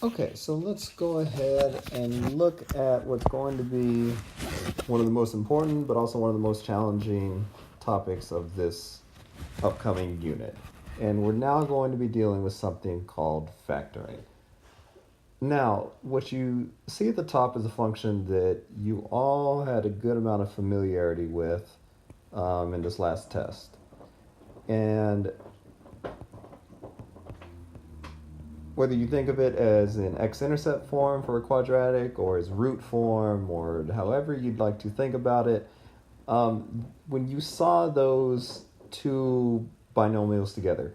Okay, so let's go ahead and look at what's going to be one of the most important, but also one of the most challenging topics of this upcoming unit. And we're now going to be dealing with something called factoring. Now, what you see at the top is a function that you all had a good amount of familiarity with in this last test. And whether you think of it as an x-intercept form for a quadratic or as root form or however you'd like to think about it, when you saw those two binomials together,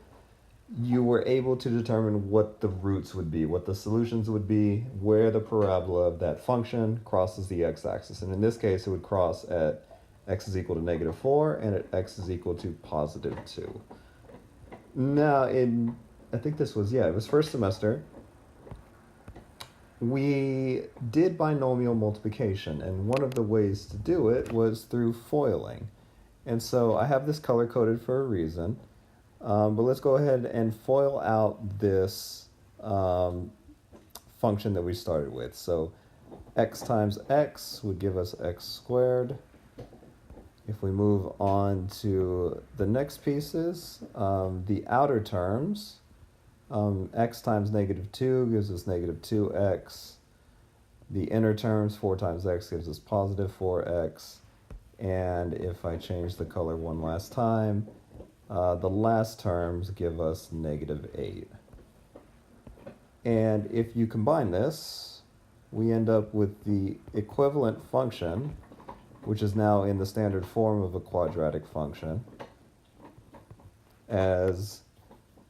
you were able to determine what the roots would be, what the solutions would be, where the parabola of that function crosses the x-axis. And in this case, it would cross at x is equal to -4 and at x is equal to +2. Now, I think this was, it was first semester, we did binomial multiplication, and one of the ways to do it was through foiling. And so I have this color-coded for a reason, but let's go ahead and FOIL out this function that we started with. So x times x would give us x squared. If we move on to the next pieces, the outer terms, x times -2 gives us -2x. The inner terms, 4 times x gives us +4x. And if I change the color one last time, the last terms give us -8. And if you combine this, we end up with the equivalent function, which is now in the standard form of a quadratic function, as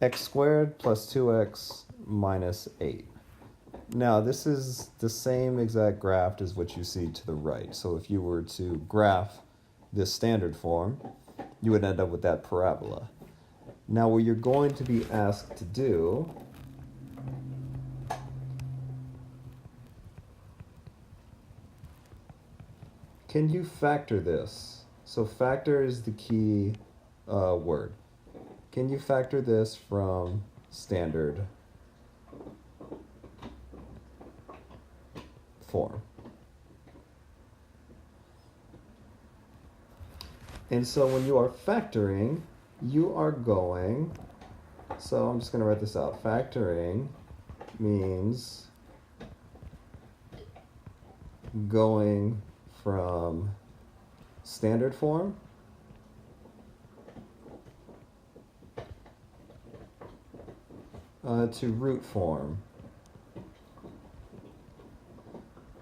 x squared plus 2x minus 8. Now, this is the same exact graph as what you see to the right. So if you were to graph this standard form, you would end up with that parabola. Now, what you're going to be asked to do can you factor this? So factor is the key word. Can you factor this from standard form? And so when you are factoring, you are going, so I'm just going to write this out. Factoring means going from standard form to root form.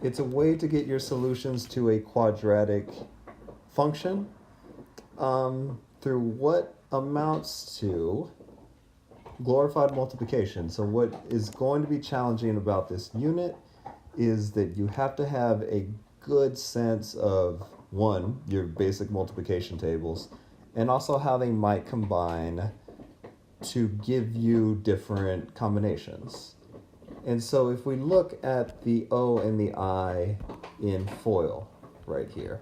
It's a way to get your solutions to a quadratic function through what amounts to glorified multiplication. So what is going to be challenging about this unit is that you have to have a good sense of, one, your basic multiplication tables, and also how they might combine to give you different combinations. And so if we look at the O and the I in FOIL right here,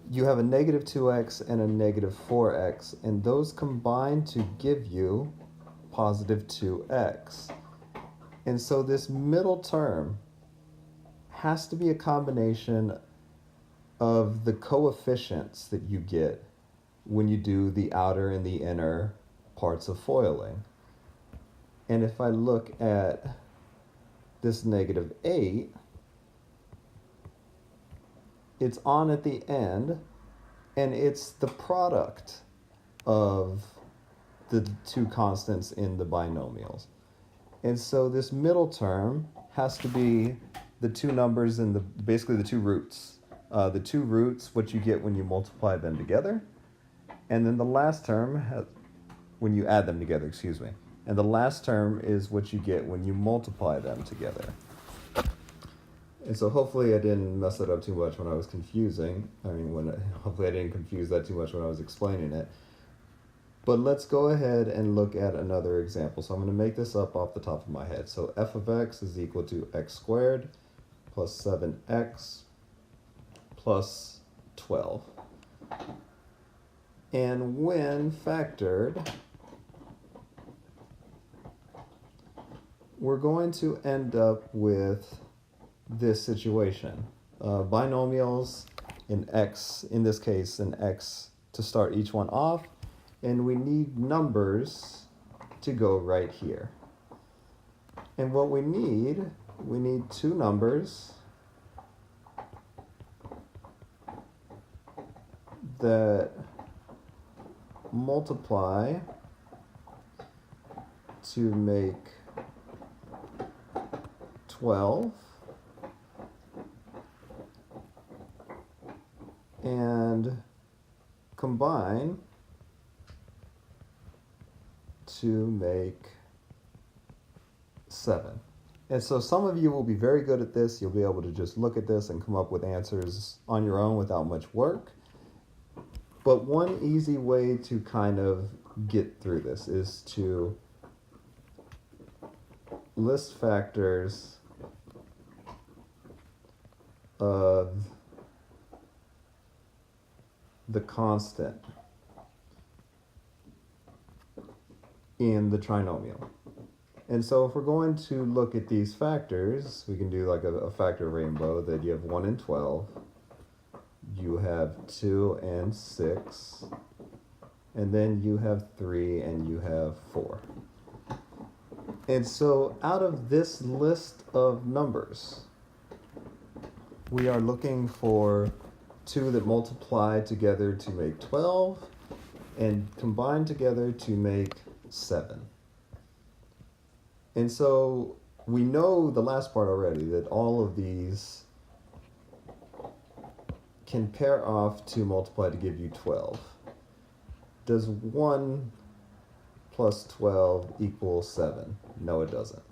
you have a -2x and a -4x, and those combine to give you +2x. And so this middle term has to be a combination of the coefficients that you get when you do the outer and the inner parts of foiling. And if I look at this -8, it's on at the end, and it's the product of the two constants in the binomials. And so this middle term has to be the two numbers in basically the two roots. The two roots, what you get when you multiply them together. And then the last term, when you add them together, excuse me. And the last term is what you get when you multiply them together. And so hopefully I didn't mess it up too much when I was confusing. Hopefully I didn't confuse that too much when I was explaining it. But let's go ahead and look at another example. So I'm going to make this up off the top of my head. So f of x is equal to x squared plus 7x plus 12. And when factored, we're going to end up with this situation. Binomials in x, in this case, in x to start each one off, and we need numbers to go right here. And what we need two numbers that multiply to make 12 and combine to make 7. And so some of you will be very good at this. You'll be able to just look at this and come up with answers on your own without much work. But one easy way to kind of get through this is to list factors of the constant in the trinomial. And so if we're going to look at these factors, we can do like a factor rainbow that you have 1 and 12, you have 2 and 6, and then you have 3 and you have 4. And so out of this list of numbers, we are looking for 2 that multiply together to make 12 and combine together to make 7. And so we know the last part already, that all of these can pair off to multiply to give you 12. Does 1 plus 12 equal 7? No, it doesn't.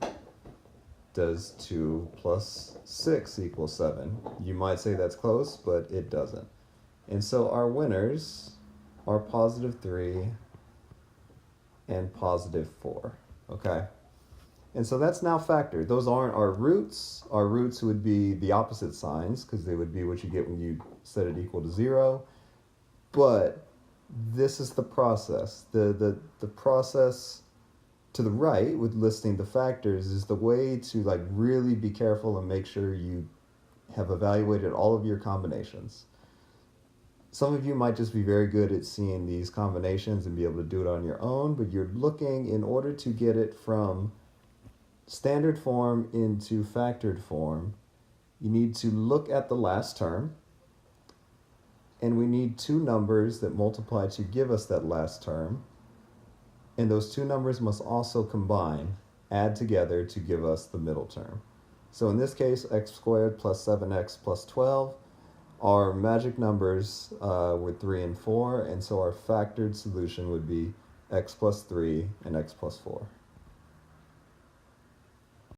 Does 2 plus 6 equal 7? You might say that's close, but it doesn't. And so our winners are positive 3 and positive 4. Okay? And so that's now factored. Those aren't our roots. Our roots would be the opposite signs, because they would be what you get when you set it equal to 0. But this is the process. The process to the right with listing the factors is the way to like really be careful and make sure you have evaluated all of your combinations. Some of you might just be very good at seeing these combinations and be able to do it on your own, but you're looking, in order to get it from standard form into factored form, you need to look at the last term, and we need 2 numbers that multiply to give us that last term, and those 2 numbers must also combine, add together to give us the middle term. So in this case, x squared plus 7x plus 12 are magic numbers with 3 and 4, and so our factored solution would be x plus 3 and x plus 4.